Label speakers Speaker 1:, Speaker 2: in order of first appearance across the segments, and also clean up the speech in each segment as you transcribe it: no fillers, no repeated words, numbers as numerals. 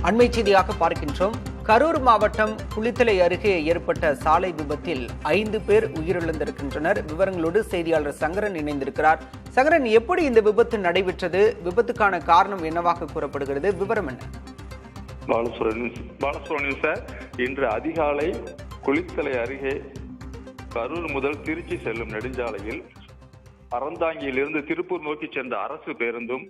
Speaker 1: அண்மை செய்தியாக பார்க்கின்றோம். கரூர் மாவட்டம் குளித்தலை அருகே ஏற்பட்ட சாலை விபத்தில் 5 பேர் உயிரிழந்திருக்கின்றனர். விவரங்களோடு செய்தியாளர் சங்கரன் இணைந்திருக்கிறார். சங்கரன், எப்படி இந்த விபத்து நடைபெற்றது? விபத்துக்கான காரணம் என்னவாக கூறப்படுகிறது? விவரம் என்ன?
Speaker 2: பாலசுப்ரமணியன் சார், இன்று அதிகாலை குளித்தலை அருகே கரூர் முதல் திருச்சி செல்லும் நெடுஞ்சாலையில் அறந்தாங்கியிலிருந்து திருப்பூர் நோக்கி சென்ற அரசு பேருந்தும்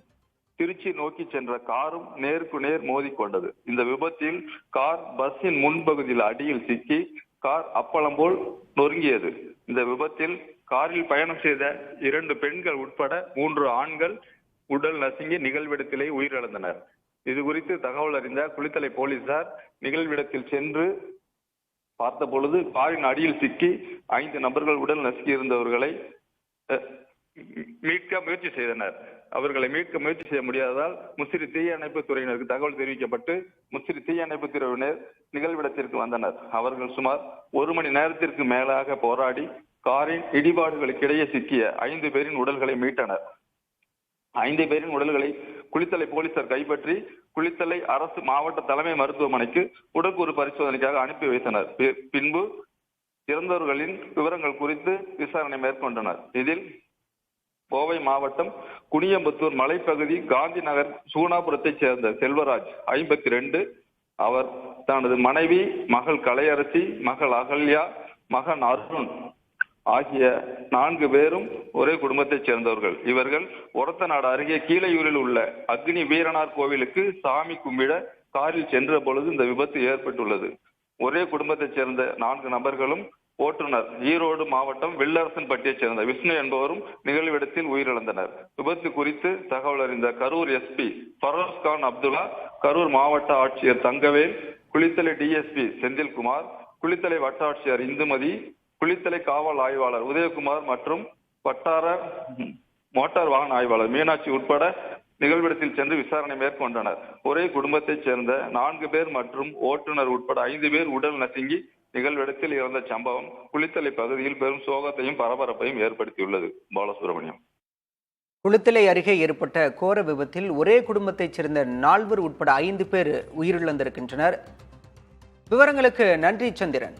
Speaker 2: திருச்சி நோக்கி சென்ற காரும் நேருக்கு நேர் மோதிக்கொண்டது. இந்த விபத்தில் கார் பஸ்ஸின் முன்பகுதியில் அடியில் சிக்கி கார் அப்பளம் போல் நொறுங்கியது. இந்த விபத்தில் காரில் பயணம் செய்த 2 பெண்கள் உட்பட 3 ஆண்கள் உடல் நசுங்கி நிகழ்விடத்திலே உயிரிழந்தனர். இது குறித்து தகவல் அறிந்த குளித்தலை போலீசார் நிகழ்விடத்தில் சென்று பார்த்த பொழுது காரின் அடியில் சிக்கி 5 நபர்கள் உடல் நசுக்கி இருந்தவர்களை மீட்க முயற்சி செய்தனர். அவர்களை மீட்க முயற்சி செய்ய முடியாததால் முசிறி தீயணைப்பு துறையினருக்கு தகவல் தெரிவிக்கப்பட்டு முசிறி தீயணைப்பு துறையினர் நிகழ்விடத்திற்கு வந்தனர். அவர்கள் சுமார் 1 மணி நேரத்திற்கு மேலாக போராடி காரின் இடிபாடுகளுக்கிடையே சிக்கிய 5 பேரின் உடல்களை மீட்டனர். 5 பேரின் உடல்களை குளித்தலை போலீசார் கைப்பற்றி குளித்தலை அரசு மாவட்ட தலைமை மருத்துவமனைக்கு உடற்கூறு பரிசோதனைக்காக அனுப்பி வைத்தனர். பின்பு இறந்தவர்களின் விவரங்கள் குறித்து விசாரணை மேற்கொண்டனர். இதில் கோவை மாவட்டம் குனியம்புத்தூர் மலைப்பகுதி காந்தி நகர் சூனாபுரத்தைச் சேர்ந்த செல்வராஜ் 52, அவர் தனது மனைவி, மகள் கலையரசி, மகள் அகல்யா, மகன் அருண் ஆகிய 4 பேரும் ஒரே குடும்பத்தைச் சேர்ந்தவர்கள். இவர்கள் ஒரத்தநாடு அருகே கீழையூரில் உள்ள அக்னி வீரனார் கோவிலுக்கு சாமி கும்பிட காரில் சென்ற பொழுது இந்த விபத்து ஏற்பட்டுள்ளது. ஒரே குடும்பத்தைச் சேர்ந்த 4 நபர்களும் ஓட்டுநர் ஈரோடு மாவட்டம் வெள்ளரசன்பட்டியைச் சேர்ந்த விஷ்ணு என்பவரும் நிகழ்விடத்தில் உயிரிழந்தனர். விபத்து குறித்து தகவல் அறிந்த கரூர் எஸ்பி ஃபரோஸ் கான் அப்துல்லா, கரூர் மாவட்ட ஆட்சியர் தங்கவேல், குளித்தலை டிஎஸ்பி செந்தில்குமார், குளித்தலை வட்ட ஆட்சியர் இந்துமதி, குளித்தலை காவல் ஆய்வாளர் உதயகுமார் மற்றும் வட்டார மோட்டார் வாகன ஆய்வாளர் மீனாட்சி உட்பட நிகழ்விடத்தில் சென்று விசாரணை மேற்கொண்டனர். ஒரே குடும்பத்தைச் சேர்ந்த 4 பேர் மற்றும் ஓட்டுநர் உட்பட 5 பேர் உடல் நசுங்கி நிகழ்விடத்தில் இறந்த சம்பவம் குளித்தலை பகுதியில் பெரும் சோகத்தையும் பரபரப்பையும் ஏற்படுத்தியுள்ளது. பாலசுப்ரமணியம்.
Speaker 1: குளித்தலை அருகே ஏற்பட்ட கோர விபத்தில் ஒரே குடும்பத்தைச் சேர்ந்த 4 உட்பட 5 பேர் உயிரிழந்திருக்கின்றனர். விவரங்களுக்கு நன்றி சந்திரன்.